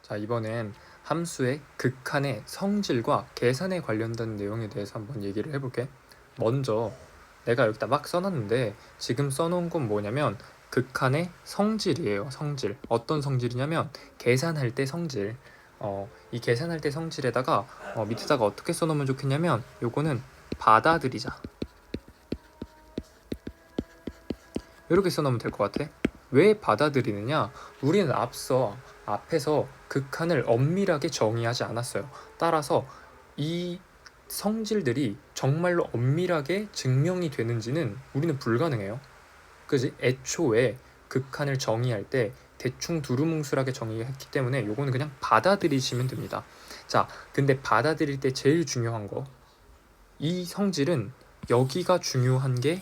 자, 이번엔 함수의 극한의 성질과 계산에 관련된 내용에 대해서 한번 얘기를 해볼게. 먼저 내가 여기다 막 써놨는데 지금 써놓은 건 뭐냐면 극한의 성질이에요. 성질. 어떤 성질이냐면 계산할 때 성질. 이 계산할 때 성질에다가 밑에다가 어떻게 써놓으면 좋겠냐면 요거는 받아들이자. 이렇게 써놓으면 될 것 같아. 왜 받아들이느냐? 우리는 앞에서 극한을 엄밀하게 정의하지 않았어요. 따라서 이 성질들이 정말로 엄밀하게 증명이 되는지는 우리는 불가능해요. 그지? 애초에 극한을 정의할 때 대충 두루뭉술하게 정의했기 때문에 요거는 그냥 받아들이시면 됩니다. 자, 근데 받아들일 때 제일 중요한 거, 이 성질은 여기가 중요한 게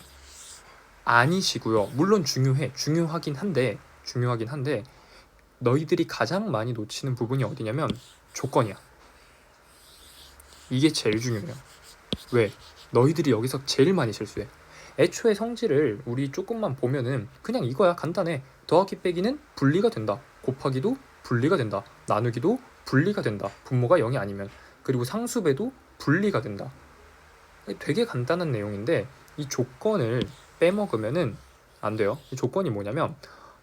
아니시고요. 물론 중요하긴 한데 너희들이 가장 많이 놓치는 부분이 어디냐면 조건이야. 이게 제일 중요해요. 왜? 너희들이 여기서 제일 많이 실수해. 애초에 성질을 우리 조금만 보면은 그냥 이거야. 간단해. 더하기 빼기는 분리가 된다. 곱하기도 분리가 된다. 나누기도 분리가 된다. 분모가 0이 아니면. 그리고 상수배도 분리가 된다. 되게 간단한 내용인데 이 조건을 빼먹으면은 안 돼요. 이 조건이 뭐냐면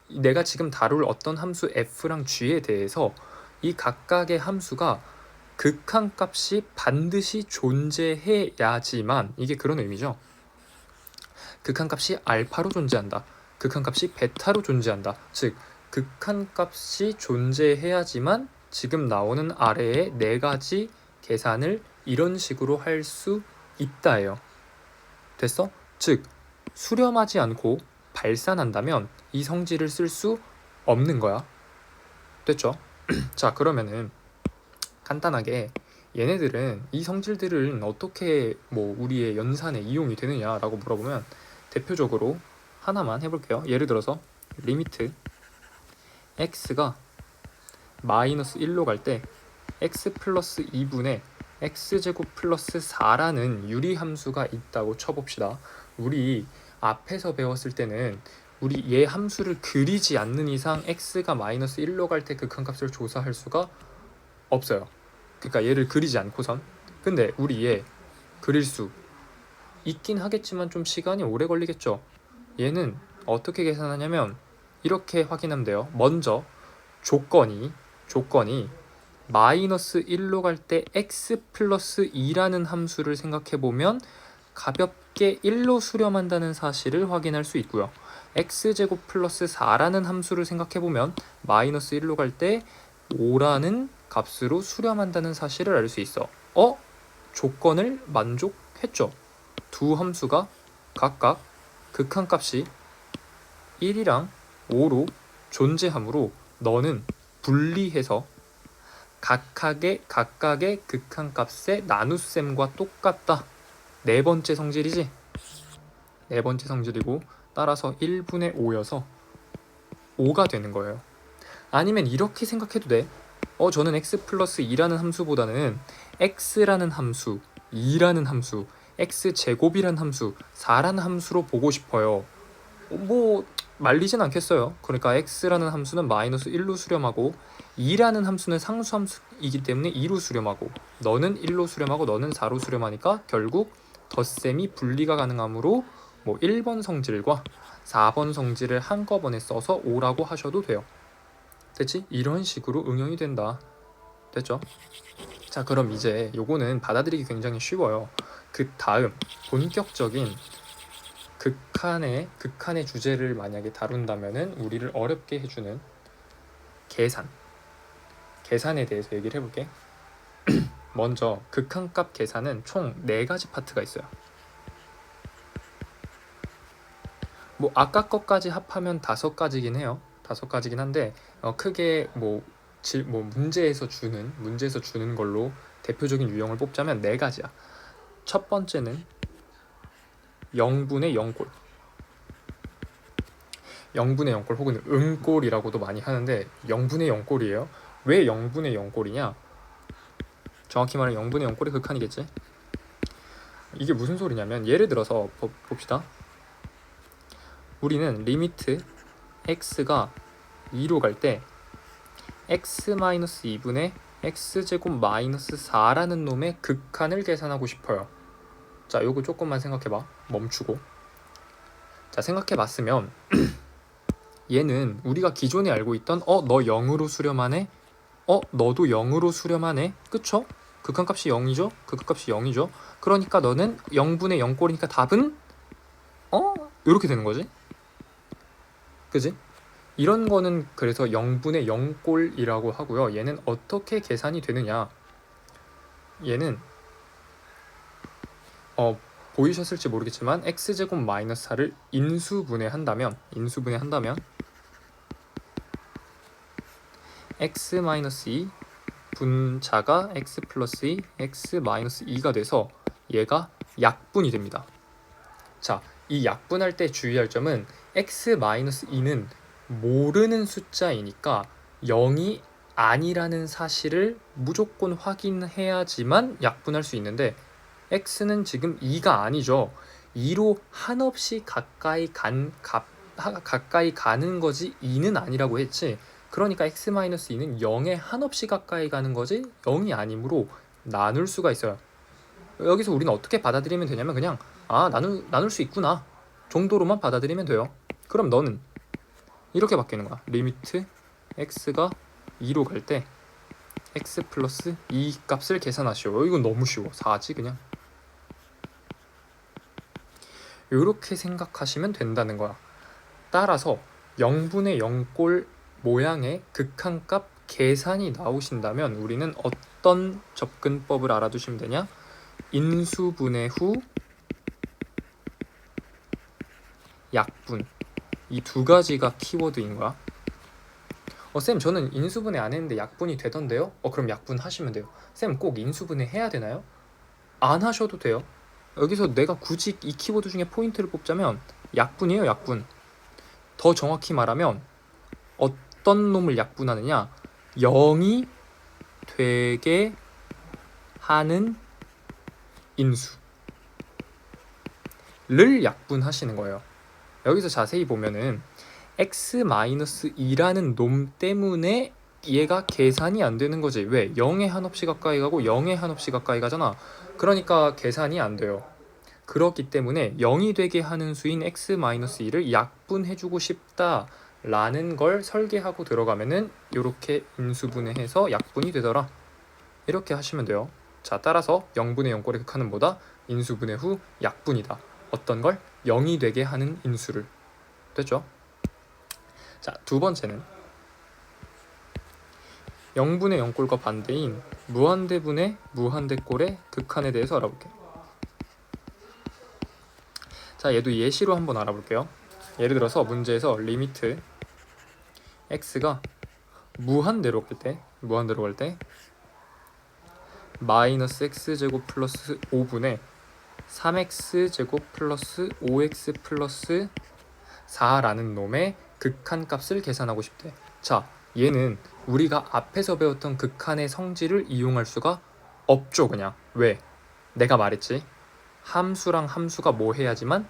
내가 지금 다룰 어떤 함수 f랑 g에 대해서 이 각각의 함수가 극한값이 반드시 존재해야지만, 이게 그런 의미죠. 극한값이 알파로 존재한다. 극한값이 베타로 존재한다. 즉 극한값이 존재해야지만 지금 나오는 아래의 네 가지 계산을 이런 식으로 할 수 있다예요. 됐어? 즉 수렴하지 않고 발산한다면 이 성질을 쓸 수 없는 거야. 됐죠? 자, 그러면은 간단하게 얘네들은 이 성질들은 어떻게 우리의 연산에 이용이 되느냐라고 물어보면 대표적으로 하나만 해볼게요. 예를 들어서 리미트 x가 마이너스 1로 갈 때 x 플러스 2분의 x제곱 플러스 4라는 유리함수가 있다고 쳐봅시다. 우리 앞에서 배웠을 때는 우리 얘 함수를 그리지 않는 이상 x가 마이너스 1로 갈 때 극한값을 조사할 수가 없어요. 그러니까 얘를 그리지 않고선. 근데 우리 얘 그릴 수 있긴 하겠지만 좀 시간이 오래 걸리겠죠. 얘는 어떻게 계산하냐면 이렇게 확인하면 돼요. 먼저 조건이 마이너스 1로 갈 때 x 플러스 2라는 함수를 생각해보면 가볍게 1로 수렴한다는 사실을 확인할 수 있고요. x제곱 플러스 4라는 함수를 생각해보면 마이너스 1로 갈 때 5라는 값으로 수렴한다는 사실을 알 수 있어. 조건을 만족했죠. 두 함수가 각각 극한값이 1이랑 5로 존재하므로 너는 분리해서 각각의 극한값의 나눗셈과 똑같다. 네 번째 성질이지? 네 번째 성질이고 따라서 1분의 5여서 5가 되는 거예요. 아니면 이렇게 생각해도 돼. 저는 x 플러스 2라는 함수보다는 x라는 함수, 2라는 함수, x제곱이라는 함수, 4라는 함수로 보고 싶어요. 말리진 않겠어요. 그러니까 x라는 함수는 마이너스 1로 수렴하고 2라는 함수는 상수함수이기 때문에 2로 수렴하고 너는 1로 수렴하고 너는 4로 수렴하니까 결국 덧셈이 분리가 가능하므로 1번 성질과 4번 성질을 한꺼번에 써서 5라고 하셔도 돼요. 됐지? 이런 식으로 응용이 된다. 됐죠? 자, 그럼 이제 요거는 받아들이기 굉장히 쉬워요. 그 다음 본격적인 극한의 주제를 만약에 다룬다면은 우리를 어렵게 해주는 계산에 대해서 얘기를 해볼게. 먼저 극한값 계산은 총 4가지 파트가 있어요. 아까 것까지 합하면 5가지긴 해요. 5가지긴 한데 크게 문제에서 주는 걸로 대표적인 유형을 뽑자면 4가지야. 첫 번째는 0분의 0꼴. 0분의 0꼴 혹은 음꼴이라고도 많이 하는데 0분의 0꼴이에요. 왜 0분의 0꼴이냐? 정확히 말하면 0분의 0꼴이 극한이겠지? 이게 무슨 소리냐면 예를 들어서 봅시다. 우리는 리미트 x가 2로 갈 때 x-2분의 x제곱 마이너스 4라는 놈의 극한을 계산하고 싶어요. 자, 요거 조금만 생각해봐. 멈추고. 자, 생각해봤으면 얘는 우리가 기존에 알고 있던 너 0으로 수렴하네? 너도 0으로 수렴하네? 그쵸? 극한값이 0이죠? 극한값이 0이죠? 그러니까 너는 0분의 0꼴이니까 답은 이렇게 되는 거지? 그지? 이런 거는 그래서 0분의 0꼴이라고 하고요. 얘는 어떻게 계산이 되느냐? 얘는 보이셨을지 모르겠지만 x제곱 마이너스 4를 인수분해한다면 x 마이너스 2 분자가 x 플러스 2 x 마이너스 2가 돼서 얘가 약분이 됩니다. 자, 이 약분할 때 주의할 점은 x 마이너스 2는 모르는 숫자이니까 0이 아니라는 사실을 무조건 확인해야지만 약분할 수 있는데 x는 지금 2가 아니죠. 2로 한없이 가까이 가는 거지 2는 아니라고 했지. 그러니까 x-2는 0에 한없이 가까이 가는 거지 0이 아니므로 나눌 수가 있어요. 여기서 우리는 어떻게 받아들이면 되냐면 그냥 나눌 수 있구나 정도로만 받아들이면 돼요. 그럼 너는 이렇게 바뀌는 거야. 리미트 x가 2로 갈 때 x 플러스 2 값을 계산하시오. 이건 너무 쉬워. 4지 그냥. 이렇게 생각하시면 된다는 거야. 따라서 0분의 0꼴 모양의 극한값 계산이 나오신다면 우리는 어떤 접근법을 알아두시면 되냐? 인수분해 후 약분, 이 두 가지가 키워드인 거야. 쌤, 저는 인수분해 안 했는데 약분이 되던데요? 그럼 약분하시면 돼요. 쌤, 꼭 인수분해 해야 되나요? 안 하셔도 돼요. 여기서 내가 굳이 이 키워드 중에 포인트를 뽑자면 약분이에요. 약분. 더 정확히 말하면 어떤 놈을 약분하느냐? 0이 되게 하는 인수를 약분하시는 거예요. 여기서 자세히 보면은 x-2라는 놈 때문에 얘가 계산이 안 되는 거지. 왜? 0에 한없이 가까이 가고 0에 한없이 가까이 가잖아. 그러니까 계산이 안 돼요. 그렇기 때문에 0이 되게 하는 수인 x-2를 약분해주고 싶다라는 걸 설계하고 들어가면은 이렇게 인수분해해서 약분이 되더라. 이렇게 하시면 돼요. 자, 따라서 0분의 0꼴의 극한은 뭐다? 인수분해 후 약분이다. 어떤 걸? 0이 되게 하는 인수를. 됐죠? 자, 두 번째는 0분의 0꼴과 반대인 무한대분의 무한대꼴의 극한에 대해서 알아볼게요. 자, 얘도 예시로 한번 알아볼게요. 예를 들어서 문제에서 리미트 x가 무한대로 갈 때 마이너스 x제곱 플러스 5분의 3x제곱 플러스 5x 플러스 4라는 놈의 극한값을 계산하고 싶대. 자, 얘는 우리가 앞에서 배웠던 극한의 성질을 이용할 수가 없죠. 그냥. 왜? 내가 말했지. 함수랑 함수가 뭐 해야지만?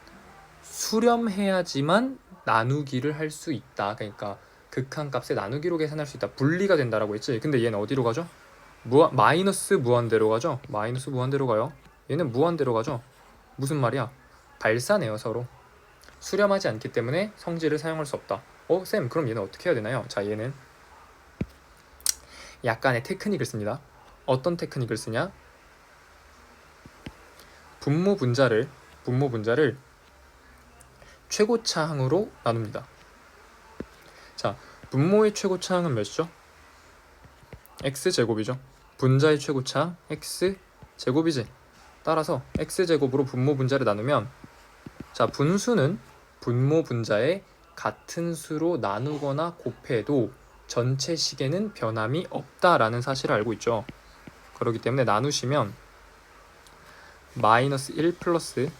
수렴해야지만 나누기를 할 수 있다. 그러니까 극한값의 나누기로 계산할 수 있다. 분리가 된다라고 했지. 근데 얘는 어디로 가죠? 마이너스 무한대로 가죠. 마이너스 무한대로 가요. 얘는 무한대로 가죠. 무슨 말이야? 발사네요. 서로. 수렴하지 않기 때문에 성질을 사용할 수 없다. 쌤, 그럼 얘는 어떻게 해야 되나요? 자, 얘는 약간의 테크닉을 씁니다. 어떤 테크닉을 쓰냐? 분모 분자를 최고차항으로 나눕니다. 자, 분모의 최고차항은 몇이죠? x제곱이죠. 분자의 최고차항 x제곱이지. 따라서 x제곱으로 분모 분자를 나누면 자, 분수는 분모 분자의 같은 수로 나누거나 곱해도 전체 식에는 변함이 없다라는 사실을 알고 있죠. 그렇기 때문에 나누시면 마이너스 1 플러스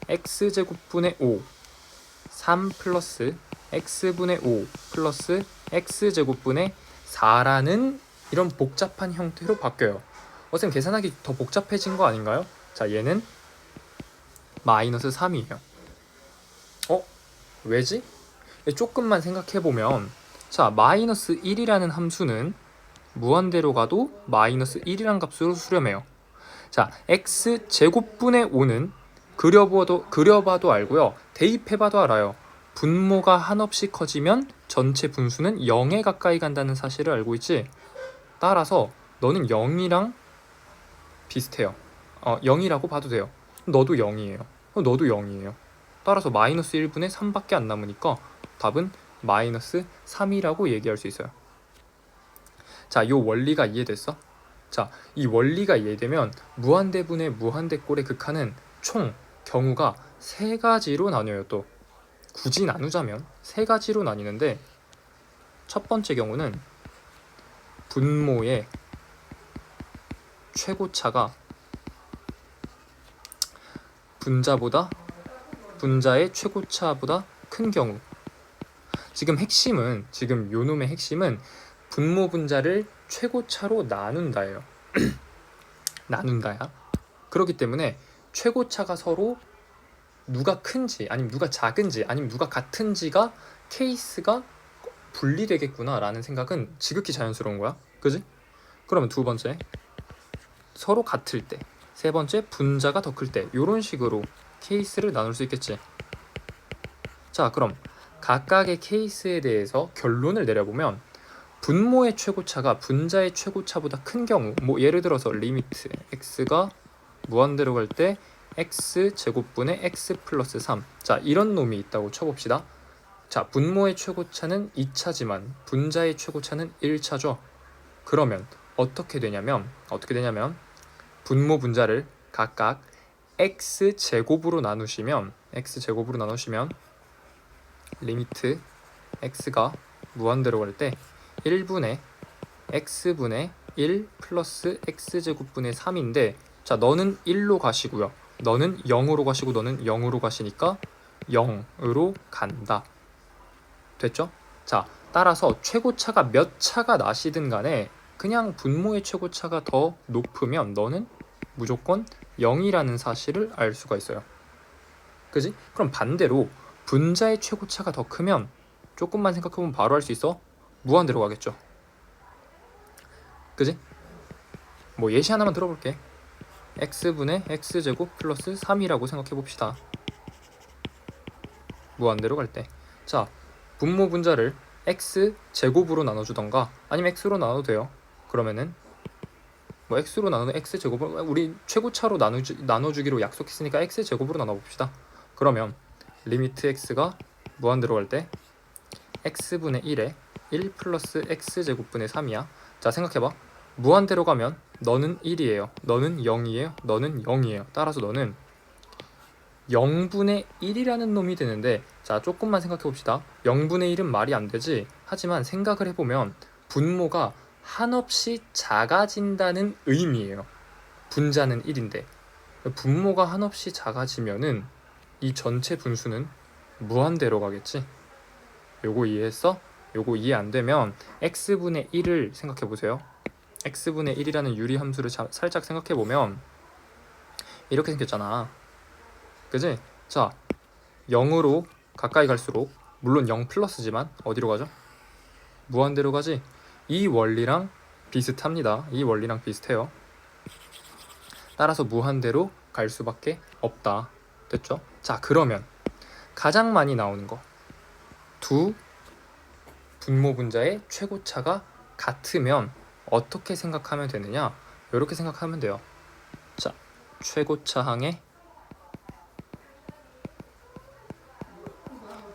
x제곱분의 5 3 플러스 x분의 5 플러스 x제곱분의 4라는 이런 복잡한 형태로 바뀌어요. 쌤, 계산하기 더 복잡해진 거 아닌가요? 자, 얘는 마이너스 3이에요. 왜지? 조금만 생각해보면 자, 마이너스 1이라는 함수는 무한대로 가도 마이너스 1이란 값으로 수렴해요. 자, x제곱분의 5는 그려봐도 알고요. 대입해봐도 알아요. 분모가 한없이 커지면 전체 분수는 0에 가까이 간다는 사실을 알고 있지. 따라서 너는 0이랑 비슷해요. 0이라고 봐도 돼요. 너도 0이에요. 너도 0이에요. 따라서 마이너스 1분의 3밖에 안 남으니까 답은 마이너스 3이라고 얘기할 수 있어요. 자, 요 원리가 이해됐어? 자, 이 원리가 이해되면 무한대분의 무한대꼴의 극한은 총 경우가 세 가지로 나뉘어요. 또 굳이 나누자면 세 가지로 나뉘는데, 첫 번째 경우는 분모의 최고차가 분자의 최고차보다 큰 경우. 지금 요 놈의 핵심은 분모 분자를 최고차로 나눈다예요. 나눈다야. 그렇기 때문에 최고차가 서로 누가 큰지 아니면 누가 작은지 아니면 누가 같은지가 케이스가 분리되겠구나 라는 생각은 지극히 자연스러운 거야. 그지? 그러면 두 번째, 서로 같을 때. 세 번째, 분자가 더 클 때. 이런 식으로 케이스를 나눌 수 있겠지. 자, 그럼 각각의 케이스에 대해서 결론을 내려보면, 분모의 최고차가 분자의 최고차보다 큰 경우, 뭐 예를 들어서 리미트 x가 무한대로 갈 때 x제곱분의 x 플러스 3. 자, 이런 놈이 있다고 쳐봅시다. 자, 분모의 최고차는 2차지만 분자의 최고차는 1차죠. 그러면 어떻게 되냐면 분모 분자를 각각 x제곱으로 나누시면 리미트 x가 무한대로 갈 때 1분의 x분의 1 플러스 x제곱분의 3인데, 자, 너는 1로 가시고요. 너는 0으로 가시고 너는 0으로 가시니까 0으로 간다. 됐죠? 자, 따라서 최고차가 몇 차가 나시든 간에 그냥 분모의 최고차가 더 높으면 너는 무조건 0이라는 사실을 알 수가 있어요. 그지? 그럼 반대로 분자의 최고차가 더 크면 조금만 생각해보면 바로 할 수 있어. 무한대로 가겠죠. 그지? 뭐 예시 하나만 들어볼게. x분의 x제곱 플러스 3이라고 생각해봅시다. 무한대로 갈 때. 자, 분모 분자를 x제곱으로 나눠주던가 아니면 x로 나눠도 돼요. 그러면은 뭐 x로 나누는 x제곱을 우리 최고차로 나눠주기로 약속했으니까 x제곱으로 나눠봅시다. 그러면 리미트 x가 무한대로 갈 때 x분의 1에 1 플러스 x제곱분의 3이야. 자, 생각해봐. 무한대로 가면 너는 1이에요. 너는 0이에요. 너는 0이에요. 따라서 너는 0분의 1이라는 놈이 되는데, 자, 조금만 생각해봅시다. 0분의 1은 말이 안 되지. 하지만 생각을 해보면 분모가 한없이 작아진다는 의미예요. 분자는 1인데 분모가 한없이 작아지면은 이 전체 분수는 무한대로 가겠지. 요거 이해했어? 요거 이해 안 되면 x분의 1을 생각해 보세요. x분의 1이라는 유리함수를 살짝 생각해 보면 이렇게 생겼잖아. 그지? 자, 0으로 가까이 갈수록 물론 0 플러스지만 어디로 가죠? 무한대로 가지. 이 원리랑 비슷합니다. 이 원리랑 비슷해요. 따라서 무한대로 갈 수밖에 없다. 됐죠? 자, 그러면 가장 많이 나오는 거, 두 분모 분자의 최고차가 같으면 어떻게 생각하면 되느냐? 이렇게 생각하면 돼요. 자, 최고차항의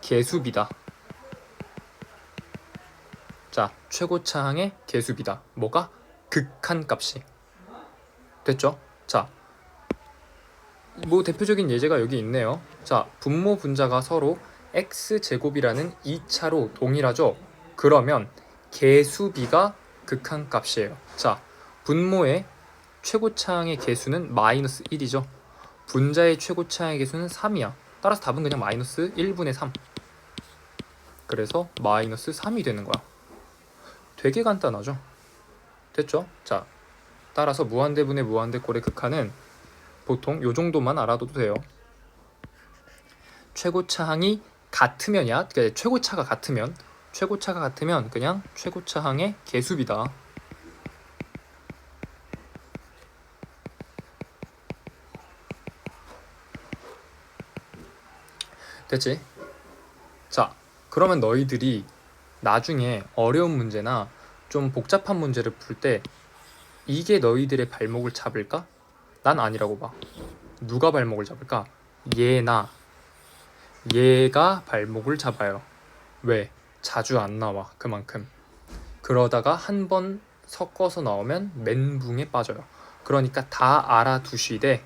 개수비다. 자, 최고차항의 개수비다. 뭐가? 극한값이. 됐죠? 자, 뭐 대표적인 예제가 여기 있네요. 자, 분모 분자가 서로 x제곱이라는 2차로 동일하죠? 그러면 개수비가 극한값이에요. 자, 분모의 최고차항의 개수는 마이너스 1이죠. 분자의 최고차항의 개수는 3이야. 따라서 답은 그냥 마이너스 1분의 3. 그래서 마이너스 3이 되는 거야. 되게 간단하죠? 됐죠? 자, 따라서 무한대분의 무한대꼴의 극한은 보통 요 정도만 알아둬도 돼요. 최고차항이 같으면이야. 그러니까 최고차가 같으면 그냥 최고차항의 개수비다. 됐지? 자, 그러면 너희들이 나중에 어려운 문제나 좀 복잡한 문제를 풀 때 이게 너희들의 발목을 잡을까? 난 아니라고 봐. 누가 발목을 잡을까? 얘가 발목을 잡아요. 왜? 자주 안 나와. 그만큼. 그러다가 한 번 섞어서 나오면 멘붕에 빠져요. 그러니까 다 알아두시되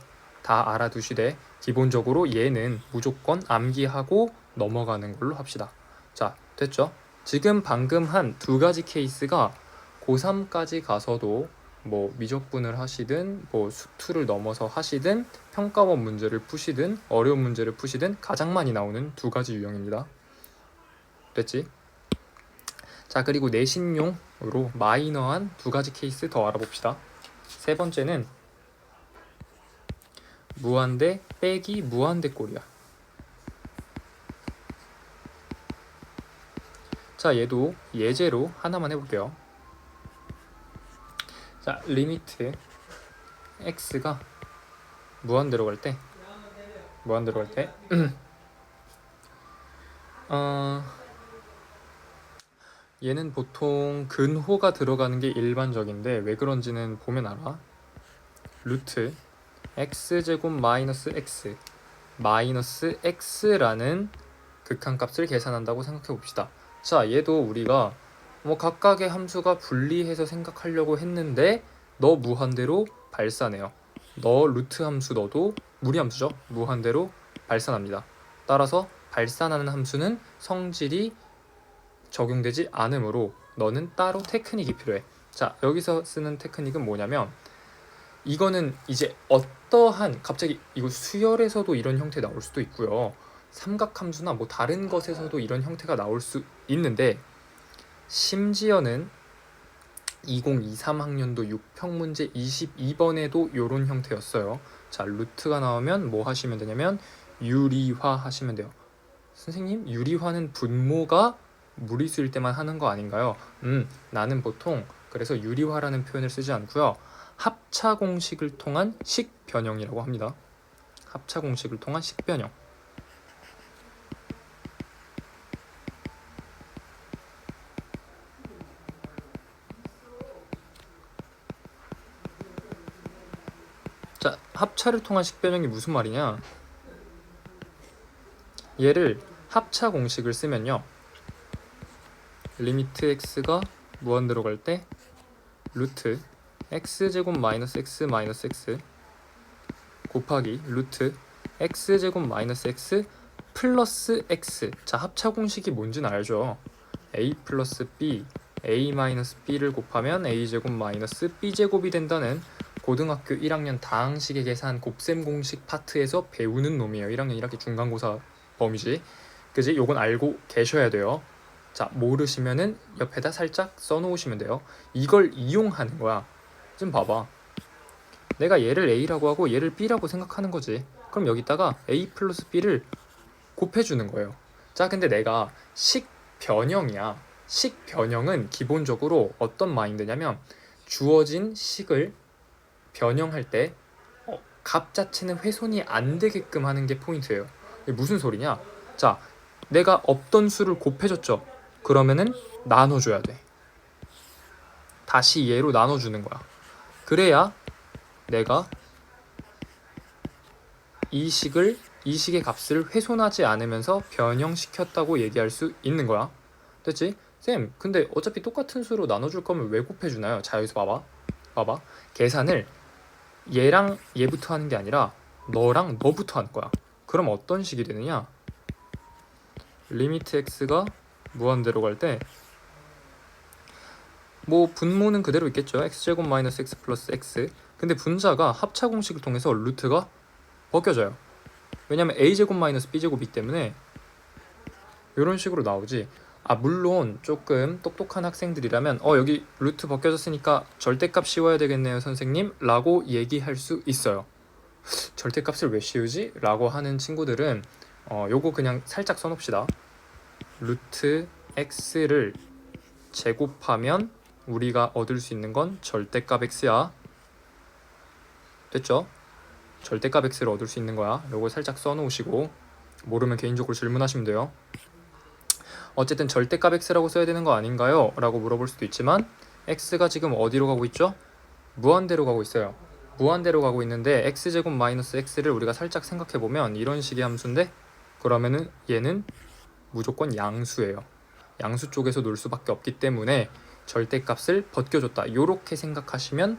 기본적으로 얘는 무조건 암기하고 넘어가는 걸로 합시다. 자, 됐죠? 지금 방금 한 두 가지 케이스가 고3까지 가서도 뭐 미적분을 하시든 뭐 수투를 넘어서 하시든 평가원 문제를 푸시든 어려운 문제를 푸시든 가장 많이 나오는 두 가지 유형입니다. 됐지? 자, 그리고 내신용으로 마이너한 두 가지 케이스 더 알아봅시다. 세 번째는 무한대 빼기 무한대 꼴이야. 자, 얘도 예제로 하나만 해볼게요. 자, 리미트 x가 무한대로 갈 때 얘는 보통 근호가 들어가는 게 일반적인데 왜 그런지는 보면 알아. 루트 x제곱 마이너스 x라는 극한값을 계산한다고 생각해 봅시다. 자, 얘도 우리가 뭐 각각의 함수가 분리해서 생각하려고 했는데 너 무한대로 발산해요. 너 루트 함수 넣어도 무리함수죠. 무한대로 발산합니다. 따라서 발산하는 함수는 성질이 적용되지 않으므로 너는 따로 테크닉이 필요해. 자, 여기서 쓰는 테크닉은 뭐냐면 이거는 이제 어떠한 갑자기 이거 수열에서도 이런 형태 나올 수도 있고요. 삼각함수나 뭐 다른 것에서도 이런 형태가 나올 수 있는데 심지어는 2023학년도 6평 문제 22번에도 이런 형태였어요. 자, 루트가 나오면 뭐 하시면 되냐면 유리화 하시면 돼요. 선생님, 유리화는 분모가 무리수일 때만 하는 거 아닌가요? 나는 보통 그래서 유리화라는 표현을 쓰지 않고요. 합차 공식을 통한 식변형이라고 합니다. 합차 공식을 통한 식변형. 자, 합차를 통한 식변형이 무슨 말이냐? 얘를 합차 공식을 쓰면요. 리미트 x가 무한대로 갈 때 루트 x제곱 마이너스 x 곱하기 루트 x제곱 마이너스 x 플러스 x. 자, 합차 공식이 뭔지는 알죠? a 플러스 b, a 마이너스 b를 곱하면 a제곱 마이너스 b제곱이 된다는 고등학교 1학년 다항식의 계산 곱셈 공식 파트에서 배우는 놈이에요. 1학년 1학기 중간고사 범위지. 그지? 요건 알고 계셔야 돼요. 자, 모르시면은 옆에다 살짝 써놓으시면 돼요. 이걸 이용하는 거야. 좀 봐봐. 내가 얘를 a라고 하고 얘를 b라고 생각하는 거지. 그럼 여기다가 a 플러스 b를 곱해주는 거예요. 자, 근데 내가 식변형이야. 식변형은 기본적으로 어떤 마인드냐면 주어진 식을 변형할 때 값 자체는 훼손이 안 되게끔 하는 게 포인트예요. 이게 무슨 소리냐? 자, 내가 없던 수를 곱해줬죠. 그러면은 나눠줘야 돼. 다시 얘로 나눠주는 거야. 그래야 내가 이 식의 값을 훼손하지 않으면서 변형시켰다고 얘기할 수 있는 거야. 됐지? 쌤, 근데 어차피 똑같은 수로 나눠줄 거면 왜 곱해주나요? 자, 여기서 봐봐. 계산을 얘랑 얘부터 하는 게 아니라 너랑 너부터 하는 거야. 그럼 어떤 식이 되느냐? 리미트 x가 무한대로 갈 때 뭐 분모는 그대로 있겠죠. x제곱 마이너스 x 플러스 x. 근데 분자가 합차 공식을 통해서 루트가 벗겨져요. 왜냐면 a제곱 마이너스 b제곱이기 때문에 이런 식으로 나오지. 아, 물론 조금 똑똑한 학생들이라면 여기 루트 벗겨졌으니까 절대값 씌워야 되겠네요 선생님 라고 얘기할 수 있어요. 절대값을 왜 씌우지? 라고 하는 친구들은 요거 그냥 살짝 써놓읍시다. 루트 x를 제곱하면 우리가 얻을 수 있는 건 절대값 x야. 됐죠? 절대값 x를 얻을 수 있는 거야. 요거 살짝 써놓으시고 모르면 개인적으로 질문하시면 돼요. 어쨌든 절대값 x라고 써야 되는 거 아닌가요? 라고 물어볼 수도 있지만 x가 지금 어디로 가고 있죠? 무한대로 가고 있어요. 무한대로 가고 있는데 x제곱 마이너스 x를 우리가 살짝 생각해보면 이런 식의 함수인데 그러면은 얘는 무조건 양수예요. 양수 쪽에서 놀 수밖에 없기 때문에 절대값을 벗겨줬다. 이렇게 생각하시면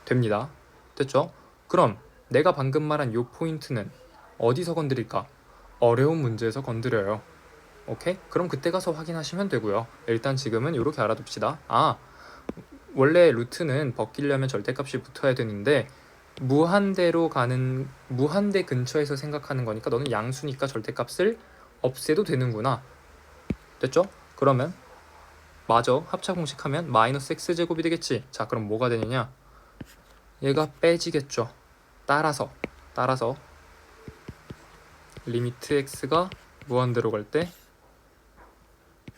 됩니다. 됐죠? 그럼 내가 방금 말한 요 포인트는 어디서 건드릴까? 어려운 문제에서 건드려요. 오케이? 그럼 그때 가서 확인하시면 되고요. 일단 지금은 이렇게 알아둡시다. 원래 루트는 벗기려면 절대값이 붙어야 되는데 무한대로 가는 무한대 근처에서 생각하는 거니까 너는 양수니까 절대값을 없애도 되는구나. 됐죠? 그러면 맞아. 합차 공식하면 마이너스 x제곱이 되겠지. 자, 그럼 뭐가 되느냐? 얘가 빼지겠죠. 따라서 리미트 x가 무한대로 갈 때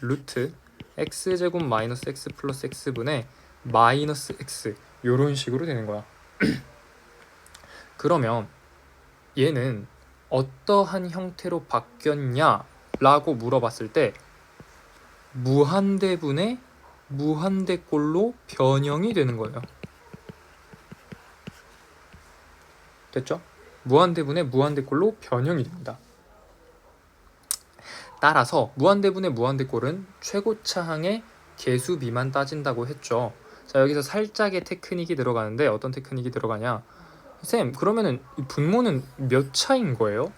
루트 x제곱 마이너스 x 플러스 x분의 마이너스 x 요런 식으로 되는 거야. 그러면 얘는 어떠한 형태로 바뀌었냐 라고 물어봤을 때 무한대분의 무한대꼴로 변형이 되는 거예요. 됐죠? 무한대분의 무한대꼴로 변형이 됩니다. 따라서 무한대분의 무한대꼴은 최고차항의 개수비만 따진다고 했죠. 자, 여기서 살짝의 테크닉이 들어가는데 어떤 테크닉이 들어가냐? 쌤, 그러면은 분모는 몇 차인 거예요?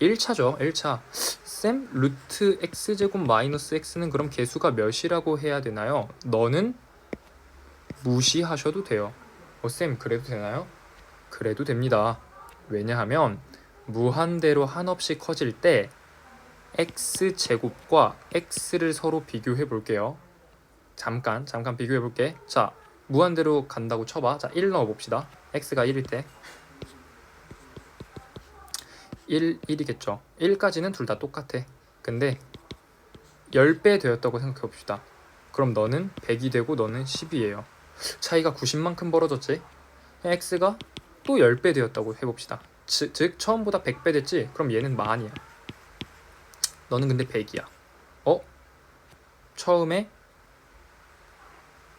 1차죠. 1차. 쌤, 루트 x제곱 마이너스 x는 그럼 개수가 몇이라고 해야 되나요? 너는 무시하셔도 돼요. 쌤, 그래도 되나요? 그래도 됩니다. 왜냐하면 무한대로 한없이 커질 때 x제곱과 x를 서로 비교해 볼게요. 잠깐 비교해 볼게. 자, 무한대로 간다고 쳐봐. 자, 1 넣어봅시다. x가 1일 때 1이겠죠. 1까지는 둘 다 똑같아. 근데 10배 되었다고 생각해 봅시다. 그럼 너는 100이 되고 너는 10이에요. 차이가 90만큼 벌어졌지? x가 또 10배 되었다고 해봅시다. 즉 처음보다 100배 됐지? 그럼 얘는 만이야. 너는 근데 100이야. 처음에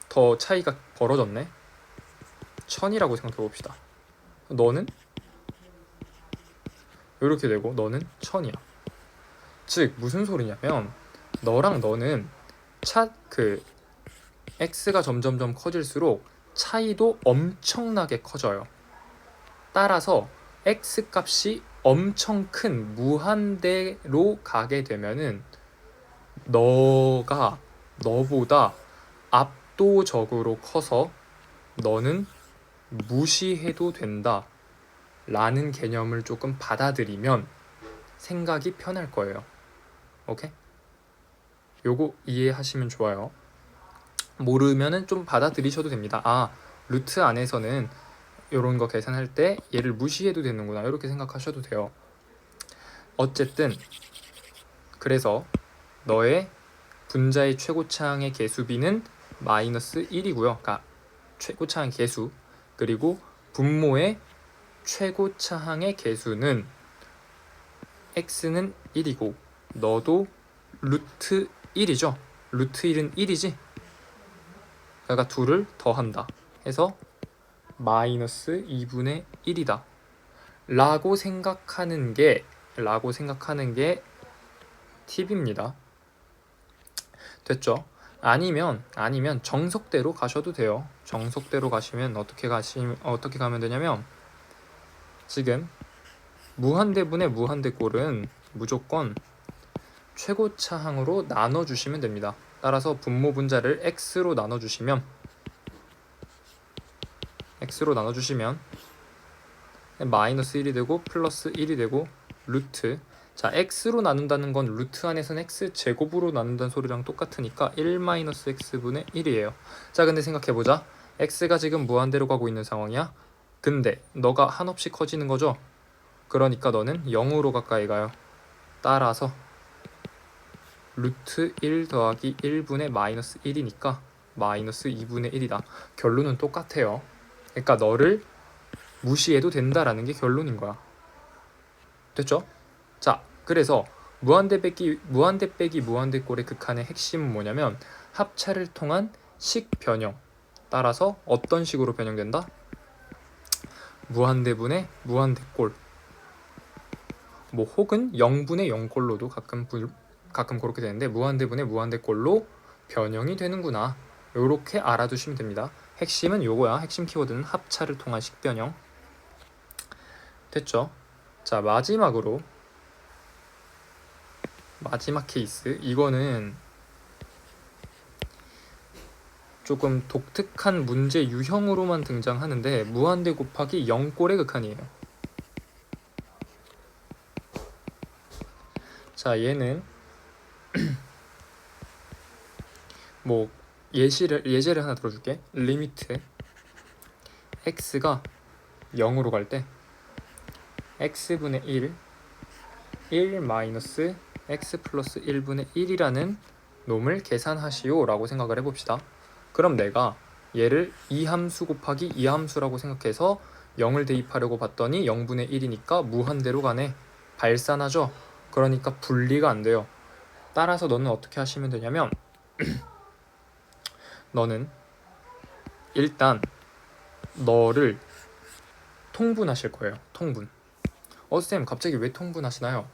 더 차이가 벌어졌네? 1000이라고 생각해 봅시다. 너는 이렇게 되고 너는 1000이야. 즉 무슨 소리냐면 너랑 너는 x가 점점점 커질수록 차이도 엄청나게 커져요. 따라서 x 값이 엄청 큰 무한대로 가게 되면은 너보다 압도적으로 커서 너는 무시해도 된다 라는 개념을 조금 받아들이면 생각이 편할 거예요. 오케이? 요거 이해하시면 좋아요. 모르면은 좀 받아들이셔도 됩니다. 루트 안에서는 이런 거 계산할 때 얘를 무시해도 되는구나 이렇게 생각하셔도 돼요. 어쨌든 그래서 너의 분자의 최고차항의 개수비는 마이너스 1이고요. 그러니까 최고차항 개수 그리고 분모의 최고차항의 개수는 x는 1이고 너도 루트 1이죠. 루트 1은 1이지. 그러니까 둘을 더한다 해서 마이너스 2분의 1이다 라고 생각하는 게 팁입니다. 됐죠? 아니면 정석대로 가셔도 돼요. 정석대로 가시면 어떻게 가면 되냐면 지금 무한대분의 무한대꼴은 무조건 최고차항으로 나눠주시면 됩니다. 따라서 분모 분자를 x로 나눠주시면 마이너스 1이 되고 플러스 1이 되고 루트 자 x로 나눈다는 건 루트 안에서는 x제곱으로 나눈다는 소리랑 똑같으니까 1-x분의 1이에요. 자 근데 생각해보자. x가 지금 무한대로 가고 있는 상황이야. 근데 너가 한없이 커지는 거죠. 그러니까 너는 0으로 가까이 가요. 따라서 루트 1 더하기 1분의 마이너스 1이니까 마이너스 2분의 1이다. 결론은 똑같아요. 그러니까 너를 무시해도 된다라는 게 결론인 거야. 됐죠? 자, 그래서 무한대 빼기 무한대꼴의 극한의 핵심은 뭐냐면 합차를 통한 식 변형. 따라서 어떤 식으로 변형된다? 무한대분의 무한대꼴. 뭐 혹은 0분의 0꼴로도 가끔 그렇게 되는데 무한대분의 무한대꼴로 변형이 되는구나. 요렇게 알아두시면 됩니다. 핵심은 요거야. 핵심 키워드는 합차를 통한 식변형. 됐죠? 자, 마지막 케이스. 이거는 조금 독특한 문제 유형으로만 등장하는데 무한대 곱하기 0꼴의 극한이에요. 자, 얘는 뭐 예제를 하나 들어줄게. 리미트 x가 0으로 갈 때 x분의 1 마이너스 x 플러스 1분의 1이라는 놈을 계산하시오 라고 생각을 해봅시다. 그럼 내가 얘를 이 함수 곱하기 이 함수라고 생각해서 0을 대입하려고 봤더니 0분의 1이니까 무한대로 가네. 발산하죠. 그러니까 분리가 안 돼요. 따라서 너는 어떻게 하시면 되냐면 너는 일단 너를 통분하실 거예요. 통분. 쌤 갑자기 왜 통분하시나요?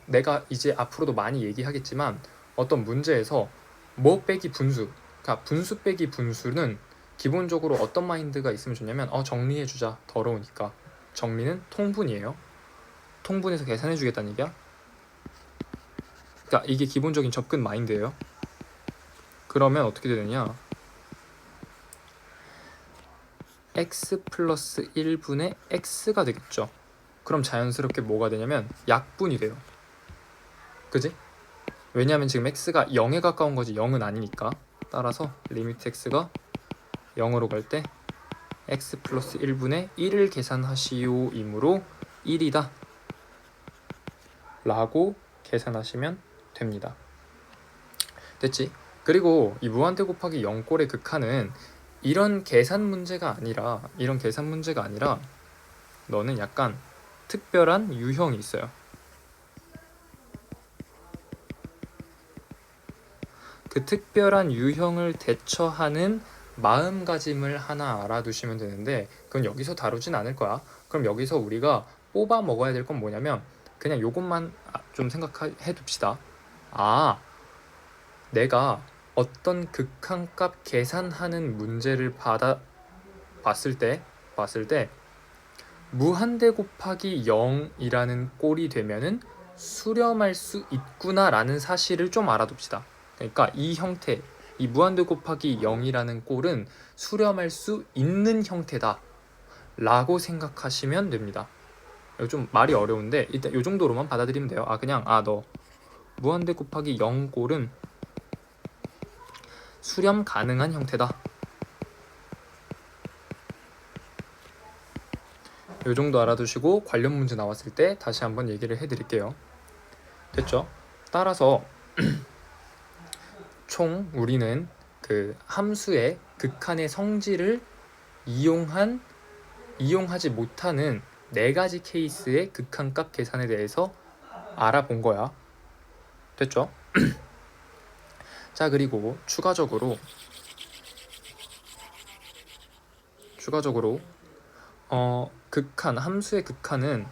내가 이제 앞으로도 많이 얘기하겠지만 어떤 문제에서 뭐 빼기 분수, 그러니까 분수 빼기 분수는 기본적으로 어떤 마인드가 있으면 좋냐면 정리해주자, 더러우니까. 정리는 통분이에요. 통분해서 계산해주겠다는 얘기야. 그러니까 이게 기본적인 접근 마인드예요. 그러면 어떻게 되느냐, x 플러스 1분의 x가 되겠죠. 그럼 자연스럽게 뭐가 되냐면 약분이 돼요. 그지? 왜냐하면 지금 x가 0에 가까운 거지 0은 아니니까. 따라서 리미트 x가 0으로 갈 때 x 플러스 1분의 1을 계산하시오 이므로 1이다 라고 계산하시면 됩니다. 됐지? 그리고 이 무한대 곱하기 0꼴의 극한은 이런 계산 문제가 아니라 너는 약간 특별한 유형이 있어요. 그 특별한 유형을 대처하는 마음가짐을 하나 알아두시면 되는데 그건 여기서 다루진 않을 거야. 그럼 여기서 우리가 뽑아 먹어야 될 건 뭐냐면 그냥 요것만 좀 생각해 둡시다. 내가 어떤 극한값 계산하는 문제를 봤을 때 무한대 곱하기 0이라는 꼴이 되면은 수렴할 수 있구나 라는 사실을 좀 알아둡시다. 그러니까 이 형태, 이 무한대 곱하기 0이라는 꼴은 수렴할 수 있는 형태다 라고 생각하시면 됩니다. 이거 좀 말이 어려운데 일단 이 정도로만 받아들이면 돼요. 너 무한대 곱하기 0 꼴은 수렴 가능한 형태다. 이 정도 알아두시고 관련 문제 나왔을 때 다시 한번 얘기를 해드릴게요. 됐죠? 따라서 총 우리는 그 함수의 극한의 성질을 이용하지 못하는 4가지 케이스의 극한값 계산에 대해서 알아본 거야. 됐죠? 자, 그리고 추가적으로 함수의 극한은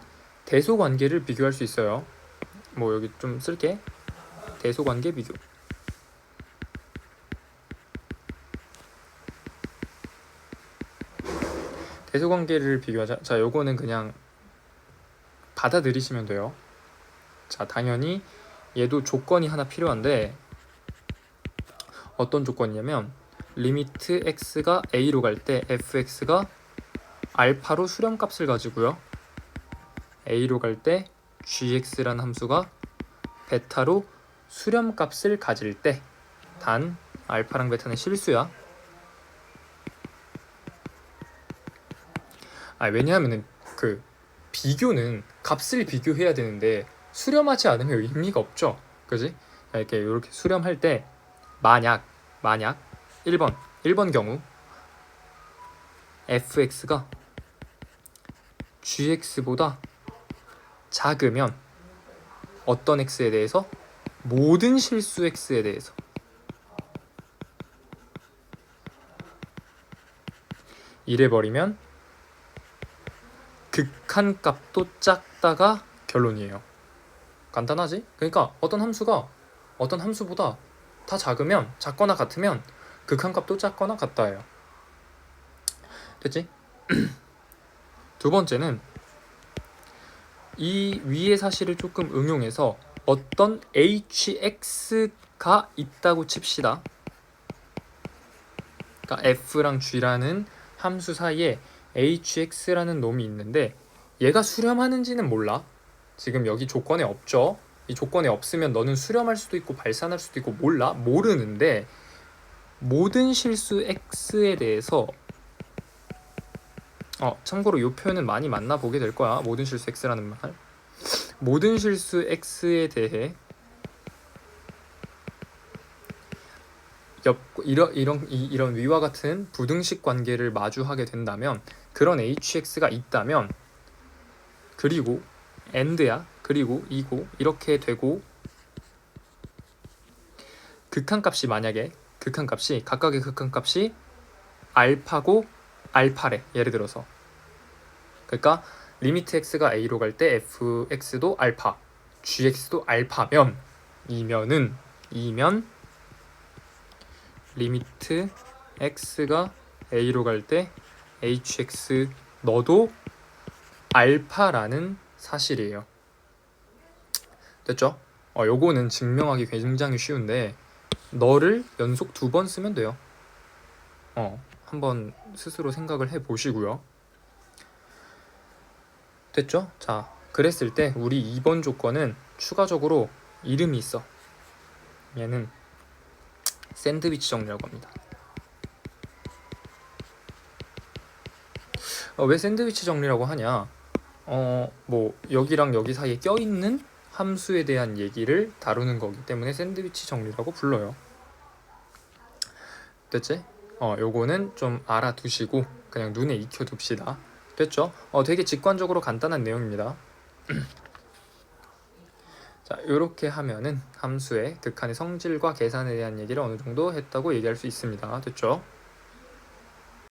대소관계를 비교할 수 있어요. 뭐 여기 좀 쓸게. 대소관계 비교. 대소관계를 비교하자. 자, 요거는 그냥 받아들이시면 돼요. 자, 당연히 얘도 조건이 하나 필요한데 어떤 조건이냐면 리미트 x가 a로 갈 때 fx가 알파로 수렴값을 가지고요. a로 갈 때 gx라는 함수가 베타로 수렴값을 가질 때, 단 알파랑 베타는 실수야. 왜냐하면 그 비교는 값을 비교해야 되는데 수렴하지 않으면 의미가 없죠. 그지? 이렇게 수렴할 때 만약 1번 경우 fx가 gx보다 작으면 어떤 x에 대해서? 모든 실수 x에 대해서. 이래버리면 극한값도 작다가 결론이에요. 간단하지? 그러니까 어떤 함수보다 다 작거나 같으면 극한값도 작거나 같다예요. 됐지? 두 번째는 이 위의 사실을 조금 응용해서 어떤 hx가 있다고 칩시다. 그러니까 f랑 g라는 함수 사이에 hx라는 놈이 있는데 얘가 수렴하는지는 몰라. 지금 여기 조건에 없죠. 이 조건에 없으면 너는 수렴할 수도 있고 발산할 수도 있고 몰라. 모르는데 모든 실수 x에 대해서 참고로 이 표현은 많이 만나보게 될 거야. 모든 실수 x라는 말. 모든 실수 x에 대해 이런 위와 같은 부등식 관계를 마주하게 된다면, 그런 hx가 있다면, 그리고 and야, 그리고 이고 이렇게 되고, 만약에 각각의 극한값이 알파고 알파래. 예를 들어서 그러니까 리미트 x가 a로 갈 때 fx도 알파, gx도 알파면 이면 리미트 x가 a로 갈 때 hx 너도 알파라는 사실이에요. 됐죠? 요거는 증명하기 굉장히 쉬운데 너를 연속 2번 쓰면 돼요. 한번 스스로 생각을 해보시고요. 됐죠? 자, 그랬을 때 우리 2번 조건은 추가적으로 이름이 있어. 얘는 샌드위치 정리라고 합니다. 왜 샌드위치 정리라고 하냐? 뭐 여기랑 여기 사이에 껴있는 함수에 대한 얘기를 다루는 거기 때문에 샌드위치 정리라고 불러요. 됐지? 요거는 좀 알아두시고 그냥 눈에 익혀둡시다. 됐죠? 되게 직관적으로 간단한 내용입니다. 자, 이렇게 하면은 함수의 극한의 성질과 계산에 대한 얘기를 어느 정도 했다고 얘기할 수 있습니다. 됐죠?